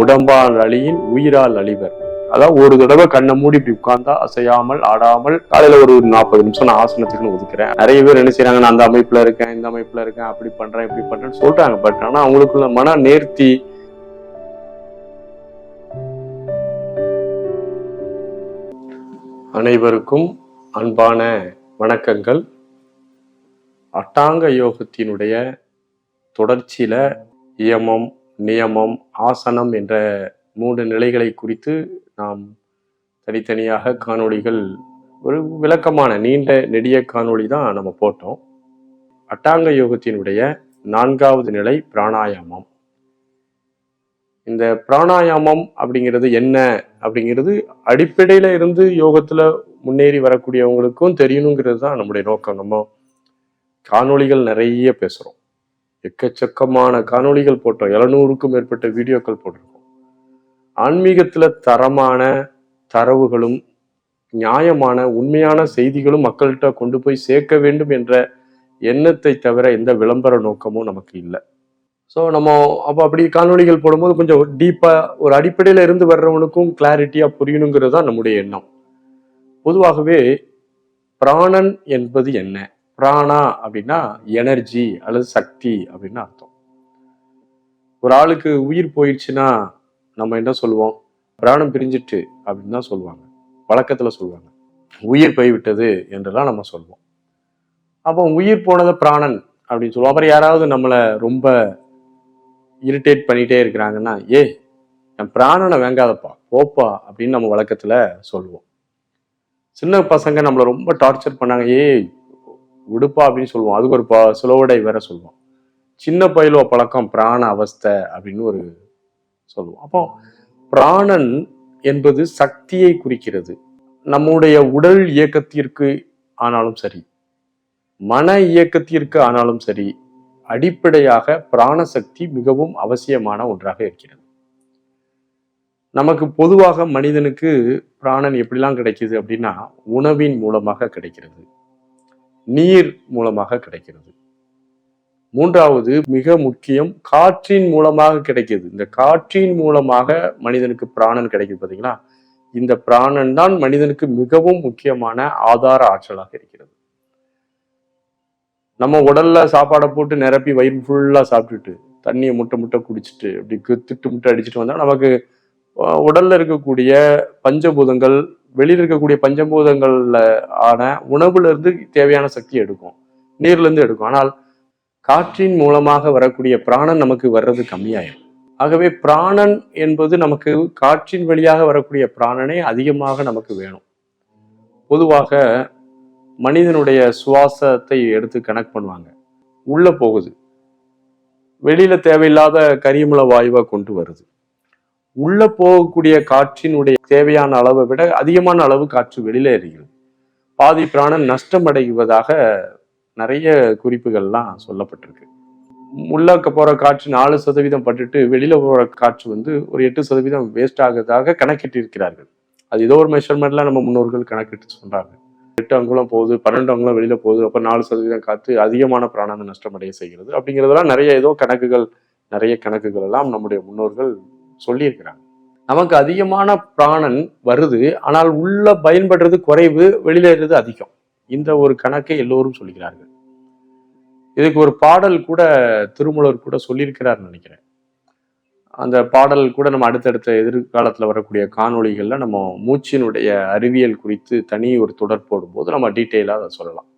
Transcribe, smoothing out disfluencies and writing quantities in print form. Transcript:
உடம்பால் அழியின் உயிரால் அழிவர். அதாவது ஒரு தடவை கண்ணை மூடி இப்படி உட்கார்ந்தா அசையாமல் ஆடாமல் காலையில ஒரு 40 நிமிஷம் நான் ஆசனத்துக்குன்னு ஒதுக்குறேன். நிறைய பேர் என்ன செய்யறாங்க, நான் அந்த அமைப்புல இருக்கேன், இந்த அமைப்புல இருக்கேன், அப்படி பண்றேன் இப்படி பண்றேன்னு சொல்றாங்க. பட் ஆனா அவங்களுக்குள்ள மன நேர்த்தி, அனைவருக்கும் அன்பான வணக்கங்கள். அட்டாங்க யோகத்தினுடைய தொடர்ச்சியில இயமம், நியமம், ஆசனம் என்ற 3 நிலைகளை குறித்து நாம் தனித்தனியாக காணொளிகள், ஒரு விளக்கமான நீண்ட நெடிய காணொளி தான் நம்ம போட்டோம். அட்டாங்க யோகத்தினுடைய 4வது நிலை பிராணாயாமம். இந்த பிராணாயாமம் அப்படிங்கிறது என்ன அப்படிங்கிறது அடிப்படையில இருந்து யோகத்துல முன்னேறி வரக்கூடியவங்களுக்கும் தெரியணுங்கிறது தான் நம்முடைய நோக்கம். நம்ம காணொளிகள் நிறைய பேசுறோம், எக்கச்சக்கமான காணொளிகள் போட்டோம், 700க்கும் மேற்பட்ட வீடியோக்கள் போட்டிருக்கோம். ஆன்மீகத்துல தரமான தரவுகளும் நியாயமான உண்மையான செய்திகளும் மக்கள்கிட்ட கொண்டு போய் சேர்க்க வேண்டும் என்ற எண்ணத்தை தவிர எந்த விளம்பர நோக்கமும் நமக்கு இல்லை. ஸோ நம்ம அப்படி காணொளிகள் போடும்போது கொஞ்சம் டீப்பா ஒரு அடிப்படையில இருந்து வர்றவனுக்கும் கிளாரிட்டியா புரியணுங்கிறது தான் நம்முடைய எண்ணம். பொதுவாகவே பிராணன் என்பது என்ன? பிராணா அப்படின்னா எனர்ஜி அல்லது சக்தி அப்படின்னு அர்த்தம். ஒரு ஆளுக்கு உயிர் போயிடுச்சுன்னா நம்ம என்ன சொல்லுவோம்? பிராணம் பிரிஞ்சிட்டு அப்படின்னு தான் சொல்லுவாங்க, வழக்கத்துல சொல்லுவாங்க. உயிர் போய்விட்டது என்றெல்லாம் நம்ம சொல்லுவோம். அப்போ உயிர் போனதை பிராணன் அப்படின்னு சொல்லுவோம். அப்புறம் யாராவது நம்மளை ரொம்ப இரிட்டேட் பண்ணிட்டே இருக்கிறாங்கன்னா, என் பிராணனை வேங்காதப்பா போப்பா அப்படின்னு நம்ம வழக்கத்துல சொல்லுவோம். சின்ன பசங்க நம்மளை ரொம்ப டார்ச்சர் பண்ணாங்க, விடுப்பா அப்படின்னு சொல்லுவோம். அதுக்கு ஒரு சுலவடை வேற சொல்லுவோம். சின்ன பயிலுவ பழக்கம் பிராண அவஸ்தை அப்படின்னு ஒரு சொல்லுவோம். அப்போ பிராணன் என்பது சக்தியை குறிக்கிறது. நம்முடைய உடல் இயக்கத்திற்கு ஆனாலும் சரி, மன இயக்கத்திற்கு ஆனாலும் சரி, அடிப்படையாக பிராணசக்தி மிகவும் அவசியமான ஒன்றாக இருக்கிறது. நமக்கு பொதுவாக மனிதனுக்கு பிராணன் எப்படிலாம் கிடைக்குது அப்படின்னா, உணவின் மூலமாக கிடைக்கிறது, நீர் மூலமாக கிடைக்கிறது. 3வது மிக முக்கியம், காற்றின் மூலமாக கிடைக்குது. இந்த காற்றின் மூலமாக மனிதனுக்கு பிராணன் கிடைக்குது. பார்த்தீங்களா? இந்த பிராணன் தான் மனிதனுக்கு மிகவும் முக்கியமான ஆதார ஆற்றலாக இருக்கிறது. நம்ம உடல்ல சாப்பாடை போட்டு நிரப்பி வயிறு ஃபுல்லா சாப்பிட்டுட்டு தண்ணியை முட்டை குடிச்சிட்டு அப்படி திட்டு முட்டை அடிச்சுட்டு வந்தா நமக்கு உடல்ல இருக்கக்கூடிய பஞ்சபூதங்கள், வெளியில் இருக்கக்கூடிய பஞ்சபூதங்கள்ல ஆன உணவுல இருந்து தேவையான சக்தி எடுக்கும், நீர்ல இருந்து எடுக்கும். ஆனால் காற்றின் மூலமாக வரக்கூடிய பிராணன் நமக்கு வர்றது கம்மியாயிடும். ஆகவே பிராணன் என்பது நமக்கு காற்றின் வழியாக வரக்கூடிய பிராணனே அதிகமாக நமக்கு வேணும். பொதுவாக மனிதனுடைய சுவாசத்தை எடுத்து கனெக்ட் பண்ணுவாங்க. உள்ள போகுது, வெளியில தேவையில்லாத கரியமில வாயுவை கொண்டு வருது. உள்ள போகக்கூடிய காற்றினுடைய தேவையான அளவை விட அதிகமான அளவு காற்று வெளியில எறிகிறது. பாதி பிராணன் நஷ்டம் அடைவதாக நிறைய குறிப்புகள்லாம் சொல்லப்பட்டிருக்கு. உள்ள போற காற்று 4% பட்டுட்டு வெளியில போற காற்று ஒரு 8% வேஸ்ட் ஆகுறதாக கணக்கிட்டு இருக்கிறார்கள். அது ஏதோ ஒரு மெஷர்மெண்ட்ல நம்ம முன்னோர்கள் கணக்கிட்டு சொல்றாங்க. 8 அங்குலம் போகுது, 12 அங்குலம் வெளியில போகுது, அப்ப 4% காற்று அதிகமான பிராணனை நஷ்டமடைய செய்கிறது அப்படிங்கிறதெல்லாம் நிறைய கணக்குகள் எல்லாம் நம்முடைய முன்னோர்கள் சொல்லியிருக்கிறாங்க. நமக்கு அதிகமான பிராணன் வருது, ஆனால் உள்ள பயன்படுறது குறைவு, வெளியில இருந்தது அதிகம். இந்த ஒரு கணக்கை எல்லோரும் சொல்லுகிறார்கள். இதுக்கு ஒரு பாடல் கூட திருமூலர் கூட சொல்லியிருக்கிறார்னு நினைக்கிறேன். அந்த பாடல் கூட நம்ம அடுத்தடுத்த எதிர்காலத்துல வரக்கூடிய காணொளிகள்ல நம்ம மூச்சினுடைய அறிவியல் குறித்து தனி ஒரு தொடர் போடும்போது நம்ம டீட்டெயிலா அதை சொல்லலாம்.